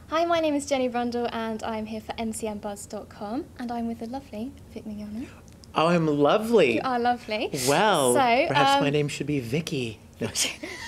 Hi, my name is Jenny Brundle and I'm here for MCMBuzz.com and I'm with the lovely Vic Mignogna. Oh, I'm lovely. You are lovely. Well, so, perhaps my name should be Vicky. No.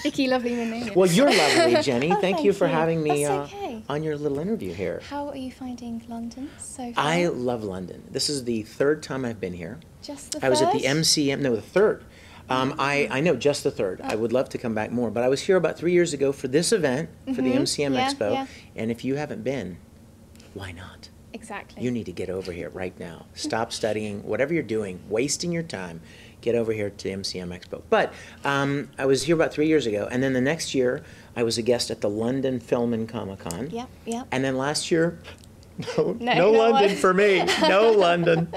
Vicky, lovely Mignogna. Well, you're lovely, Jenny. Oh, thank you for having me That's okay. on your little interview here. How are you finding London so far? I love London. This is the third time I've been here. Just the I was at the first? MCM, no, the third. I know, just the third. I would love to come back more, but I was here about 3 years ago for this event, for the MCM Expo, yeah. and if you haven't been, why not? Exactly. You need to get over here right now. Stop studying, whatever you're doing, wasting your time, get over here to the MCM Expo. But I was here about 3 years ago, and then the next year, I was a guest at the London Film and Comic-Con. Yep, yep. And then last year, no no London one. for me, no London.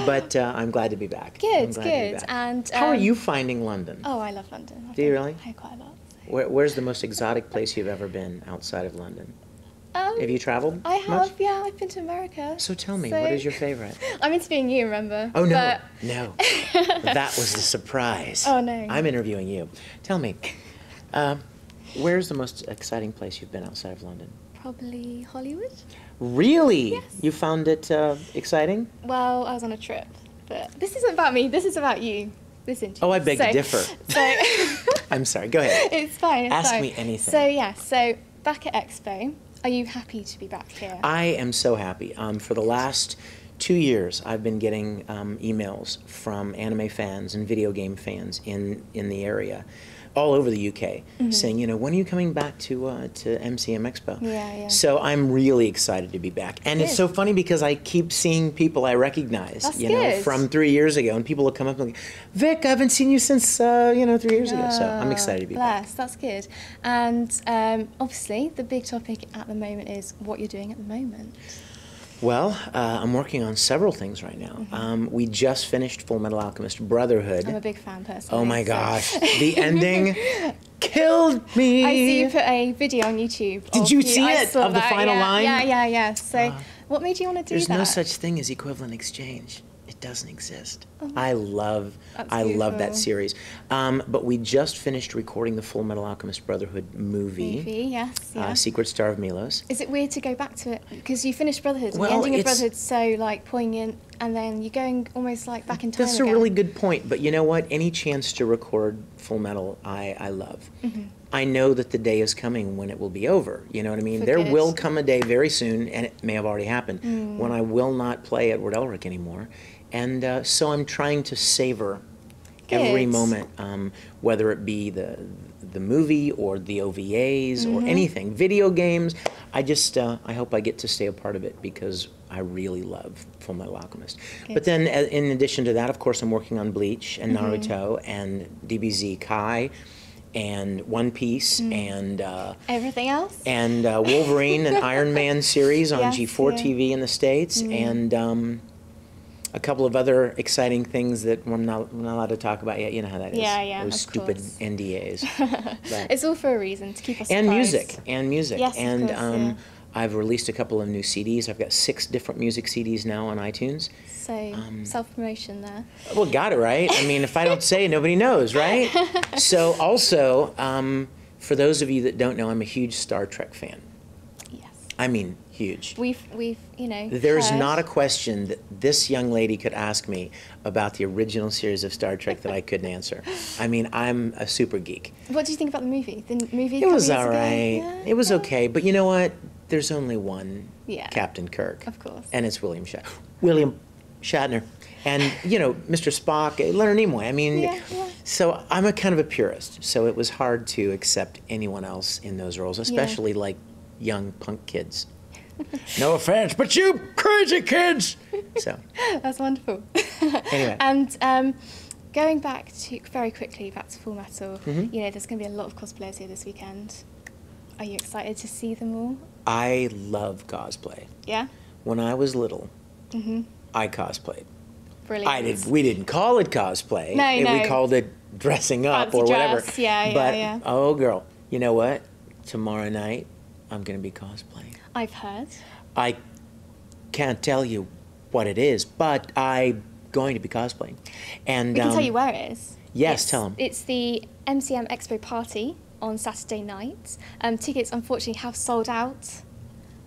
But I'm glad to be back. Good, I'm glad to be good. back. And how are you finding London? Oh, I love London. Do you really? I quite a lot. So. Where's the most exotic place you've ever been outside of London? Have you traveled? I have, much? yeah. I've been to America. So tell me, what is your favorite? I'm interviewing you, remember? Oh, no, but... no. That was the surprise. Oh, no. I'm interviewing you. Tell me, where's the most exciting place you've been outside of London? Probably Hollywood. Really? Yes. You found it exciting? Well, I was on a trip, but this isn't about me. This is about you. This interview. Oh, I beg to differ. So I'm sorry, go ahead. It's fine. It's Ask fine. me anything. So yeah, so back at Expo, are you happy to be back here? I am so happy. For the last 2 years, I've been getting emails from anime fans and video game fans in the area, all over the UK, saying, you know, when are you coming back to MCM Expo? Yeah. So I'm really excited to be back. And it's so funny because I keep seeing people I recognize, That's you know, good. from 3 years ago, and people will come up and like, Vic, I haven't seen you since, 3 years ago. So I'm excited to be back. That's good. And obviously, the big topic at the moment is what you're doing at the moment. Well, I'm working on several things right now. We just finished Full Metal Alchemist Brotherhood. I'm a big fan personally. Oh my gosh, the ending killed me. I see you put a video on YouTube. Did you see it, of the final line? Yeah. So what made you want to do There's that? no such thing as equivalent exchange. It doesn't exist. Oh. I love that series. But we just finished recording the Full Metal Alchemist Brotherhood movie. Yes, yeah. Secret Star of Milos. Is it weird to go back to it? Because you finished Brotherhood, and Well, the ending of it's- Brotherhood's so like poignant, and then you're going almost like back in time That's again. a really good point. But you know what? Any chance to record Full Metal, I love. I know that the day is coming when it will be over. You know what I mean? For There good. will come a day very soon, and it may have already happened, when I will not play Edward Elric anymore. And so I'm trying to savor every Good. moment, whether it be the movie or the OVAs or anything, video games. I hope I get to stay a part of it because I really love Full Metal Alchemist. Good. But then in addition to that, of course, I'm working on Bleach and Naruto and DBZ Kai and One Piece and Everything else? and Wolverine and Iron Man series on Yes, G4 yeah. TV in the States, and a couple of other exciting things that we're not allowed to talk about yet. You know how that is. Yeah, Those of stupid course. NDAs. But- It's all for a reason, to keep us and surprised. music. Yes, of and course, yeah. I've released a couple of new CDs. I've got 6 different music CDs now on iTunes. So, self-promotion there. Well, got it, right? I mean, if I don't say it, nobody knows, right? So also, for those of you that don't know, I'm a huge Star Trek fan. Yes. I mean, huge. We've you know, There's heard. not a question that this young lady could ask me about the original series of Star Trek that I couldn't answer. I mean, I'm a super geek. What do you think about the movie? The movie. It was a couple all years ago? right. Yeah, It was yeah. okay. But you know what? There's only one Yeah. Captain Kirk. Of course. And it's William Shatner. And, you know, Mr. Spock, Leonard Nimoy. I mean, Yeah. so I'm a kind of a purist. So it was hard to accept anyone else in those roles, especially like young punk kids. No offense, but you crazy kids! So, That's wonderful. Anyway. And going back to very quickly back to Full Metal, Mm-hmm. you know, there's going to be a lot of cosplayers here this weekend. Are you excited to see them all? I love cosplay. Yeah. When I was little, I cosplayed. Brilliant. We didn't call it cosplay. No. We called it dressing up Fancy or whatever. dress, yeah, but, oh, girl, you know what? Tomorrow night, I'm going to be cosplaying. I've heard. I can't tell you what it is, but I'm going to be cosplaying. And We can tell you where it is. Yes, tell 'em. It's the MCM Expo party on Saturday night. Tickets, unfortunately, have sold out.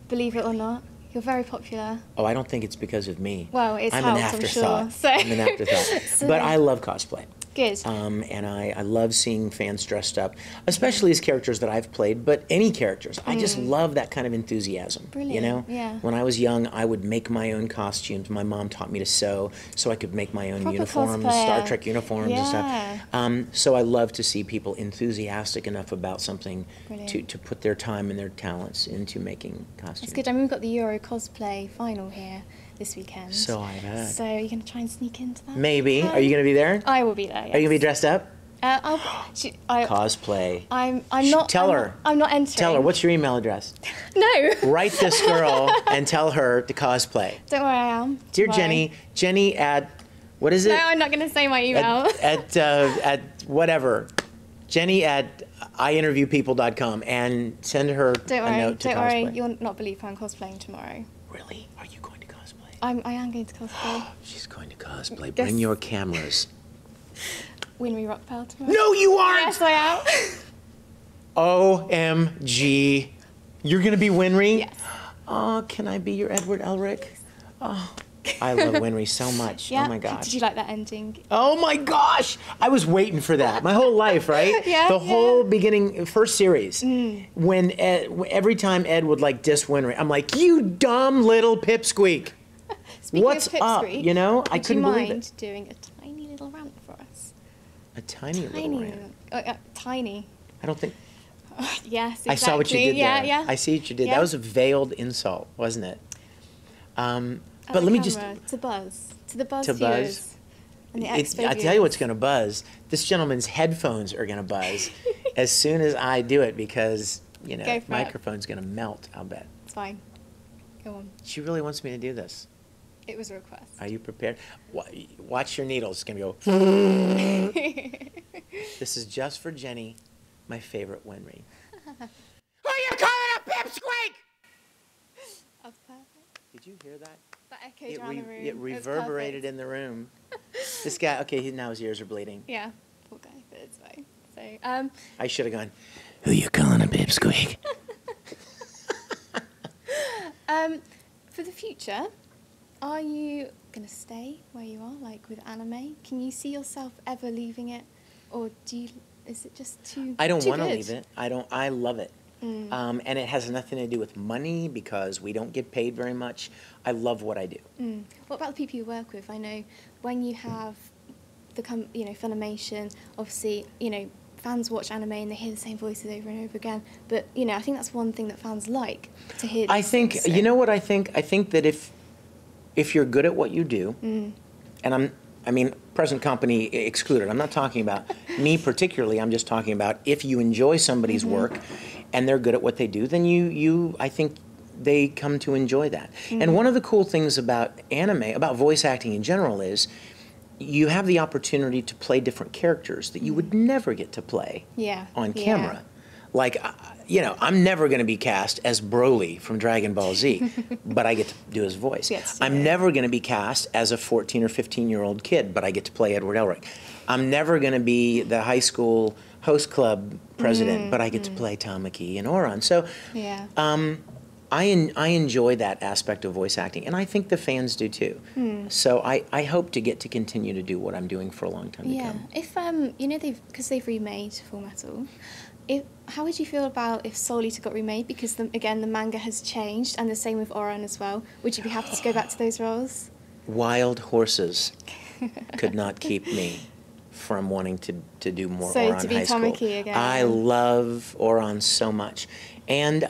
believe it or not. You're very popular. Oh, I don't think it's because of me. Well, it's I'm helped, an afterthought. I'm sure. So. I'm an afterthought. So but I love cosplay. Good. And I love seeing fans dressed up, especially as characters that I've played, but any characters. I just love that kind of enthusiasm. Brilliant. You know? Yeah. When I was young, I would make my own costumes. My mom taught me to sew, so I could make my own Proper uniforms, cosplayer. Star Trek uniforms and Yeah. stuff. So I love to see people enthusiastic enough about something Brilliant. to put their time and their talents into making costumes. That's good. I mean, we've got the Euro cosplay final here this weekend. So I've heard. So you're going to try and sneak into that? Maybe. Are you going to be there? I will be there, yes. Are you going to be dressed up? Cosplay. I'm not. Tell her. I'm not entering. Tell her. What's your email address? No. Write this girl and tell her to cosplay. Don't worry, I am. Dear Tomorrow. Jenny at, what is it? No, I'm not going to say my email. At whatever. Jenny at iinterviewpeople.com and send her Don't a worry. note to Don't cosplay. worry. You'll not believe I'm cosplaying tomorrow. Really? Are you going to cosplay? I am going to cosplay. She's going to cosplay. Bring your cameras. Winry Rockpell tomorrow. No, you aren't! Yes, I am. OMG. You're going to be Winry? Yes. Oh, can I be your Edward Elric? Oh, I love Winry so much. Yeah. Oh, my gosh. Did you like that ending? Oh, my gosh. I was waiting for that my whole life, right? Yeah, the whole yeah. beginning, first series, when every time Ed would, like, diss Winry, I'm like, you dumb little pipsqueak. Speaking What's of up? Pipsqueak, You know, I would couldn't you believe mind it. doing a tiny little rant for us? A tiny little rant. Tiny. I don't think... Yes, exactly. I saw what you did yeah, there. Yeah, I see what you did. Yeah. That was a veiled insult, wasn't it? At But the let me just... camera, to Buzz. To the Buzz To viewers. Buzz. And the Expo I tell you what's viewers. going to buzz. This gentleman's headphones are going to buzz as soon as I do it because, you know, Go for it. microphone's going to melt, I'll bet. It's fine. Go on. She really wants me to do this. It was a request. Are you prepared? Watch your needles. It's going to go... This is just for Jenny, my favorite Winry. Who you calling a pipsqueak? That's perfect. Did you hear that? That echoed around the room. It reverberated in the room. This guy, okay, now his ears are bleeding. Yeah, poor guy, but it's fine. So, I should have gone, who you calling a pipsqueak? for the future, are you going to stay where you are, like with anime? Can you see yourself ever leaving it? Or is it just too I don't want to good? leave it. I love it. And it has nothing to do with money because we don't get paid very much. I love what I do. What about the people you work with? I know when you have Funimation, obviously, fans watch anime and they hear the same voices over and over again. But, I think that's one thing that fans like, to hear these I think, things, so. you know what I think? I think that if you're good at what you do, and present company excluded. I'm not talking about me particularly. I'm just talking about if you enjoy somebody's work and they're good at what they do, then I think they come to enjoy that. And one of the cool things about anime, about voice acting in general, is you have the opportunity to play different characters that you would never get to play on camera. Yeah. Like, I'm never going to be cast as Broly from Dragon Ball Z, but I get to do his voice. Yes, I'm never going to be cast as a 14 or 15-year-old kid, but I get to play Edward Elric. I'm never going to be the high school host club president, but I get to play Tamaki and Oran. So I enjoy that aspect of voice acting, and I think the fans do too. So I hope to get to continue to do what I'm doing for a long time to come. If because they've remade Full Metal, how would you feel about if Soul Eater got remade? Because the manga has changed, and the same with Oran as well. Would you be happy to go back to those roles? Wild horses could not keep me from wanting to do more So Oran to be High School. Tamaki again. I love Oran so much, and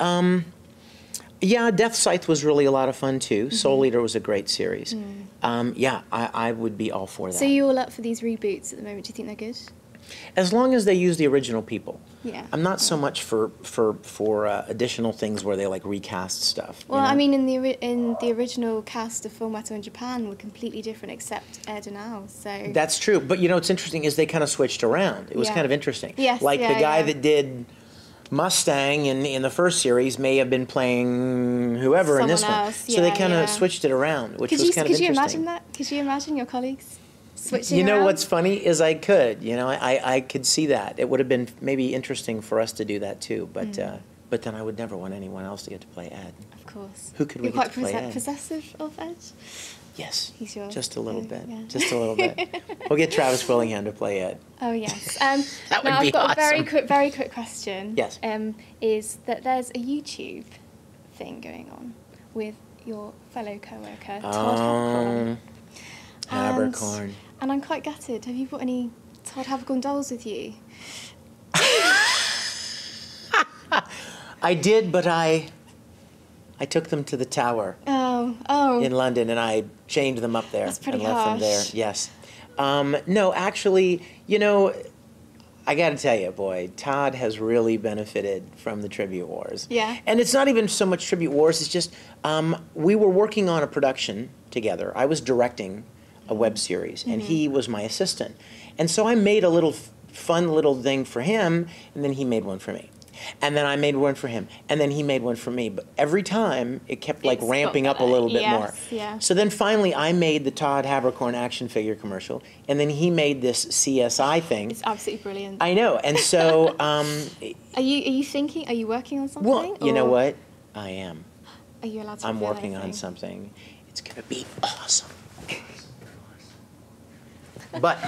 Death Scythe was really a lot of fun too. Soul Eater was a great series. I would be all for that. So you all up for these reboots at the moment? Do you think they're good? As long as they use the original people. Yeah. I'm not so much for additional things where they like recast stuff. Well, you know? I mean, in the original cast of Full Metal in Japan were completely different, except Ed and Al. So That's true. But what's interesting is they kind of switched around. It was kind of interesting. Yes, Like the guy yeah. that did Mustang in the first series may have been playing whoever in this Someone one. else, So they yeah, kind of yeah. switched it around, which was kind of Could interesting. you imagine that? Could you imagine your colleagues switching You know around? what's funny is I could. I could see that. It would have been maybe interesting for us to do that too. But but then I would never want anyone else to get to play Ed. Of course. Who could we You're get quite to play Ed? possessive of Ed? Yes. He's yours. Just a little bit. Yeah. Just a little bit. We'll get Travis Willingham to play Ed. Oh, yes. That would now be I've got awesome. a very quick question. Yes. Is that there's a YouTube thing going on with your fellow co-worker, Todd Habercorn. And I'm quite gutted. Have you got any Todd Habercorn dolls with you? I did, but I took them to the tower Oh. in London, and I chained them up there That's pretty and left them there. harsh. Yes. No, actually, I got to tell you, boy, Todd has really benefited from the Tribute Wars. Yeah. And it's not even so much Tribute Wars, it's just we were working on a production together. I was directing a web series, and he was my assistant. And so I made a little fun little thing for him, and then he made one for me. And then I made one for him, and then he made one for me. But every time, it kept like It's ramping got up a little bit yes, more. yeah. So then finally, I made the Todd Habercorn action figure commercial, and then he made this CSI thing. It's absolutely brilliant. I know, and so Are you working on something? well, you know or what? I am. Are you allowed to I'm reveal working on anything? something. It's gonna be awesome. But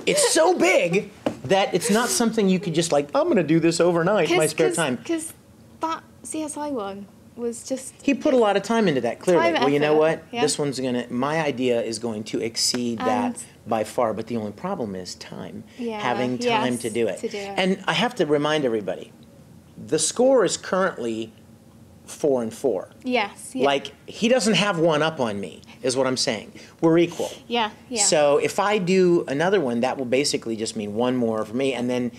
it's so big that it's not something you could just like, I'm gonna do this overnight in my spare time. Because that CSI one was just... He put a lot of time into that, clearly. Time, Well, you know effort, what? yeah. This one's my idea is going to exceed And- that by far, but the only problem is time. Yeah, Having time yes, to do it. to do it. And I have to remind everybody, the score is currently 4-4. Yes, yeah. Like, he doesn't have one up on me, is what I'm saying. We're equal. Yeah, yeah. So if I do another one, that will basically just mean one more for me, and then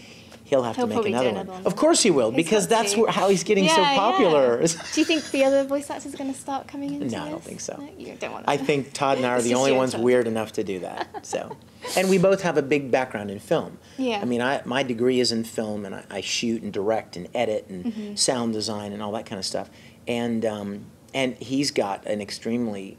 he'll have He'll to make probably do another another one. one. Of course he will, He's because got that's to. how he's getting so Yeah, popular. yeah. Do you think the other voice actors are going to start coming into No, I don't this? think so. No, you don't want to. I think Todd and I are It's the just only you and ones Todd. weird enough to do that. So, and we both have a big background in film. Yeah. I mean, my degree is in film, and I shoot and direct and edit and sound design and all that kind of stuff. And he's got an extremely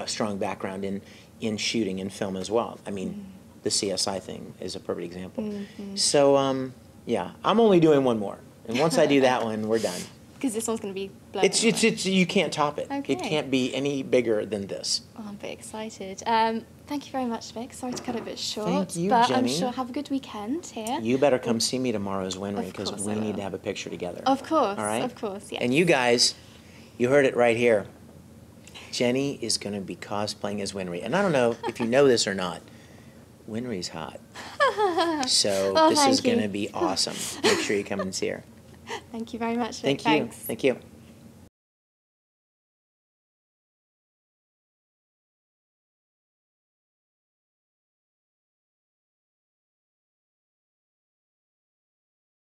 strong background in shooting and film as well. I mean, the CSI thing is a perfect example. So, yeah, I'm only doing one more, and once I do that one, we're done. Because this one's going to be blown It's you can't top it. Okay. It can't be any bigger than this. Oh, I'm a bit excited. Thank you very much, Vic. Sorry to cut it a bit short. Thank you, but I'm Jenny. sure have a good weekend here. You better come see me tomorrow as Winry, Of because course we I need will. to have a picture together. Of course, All right? of course, yes. And you guys, you heard it right here. Jenny is going to be cosplaying as Winry. And I don't know if you know this or not, Winry's hot. So Oh, this thank is going you. to be awesome. Make sure you come and see her. Thank you very much, Vic. Thank you. Thanks. Thank you.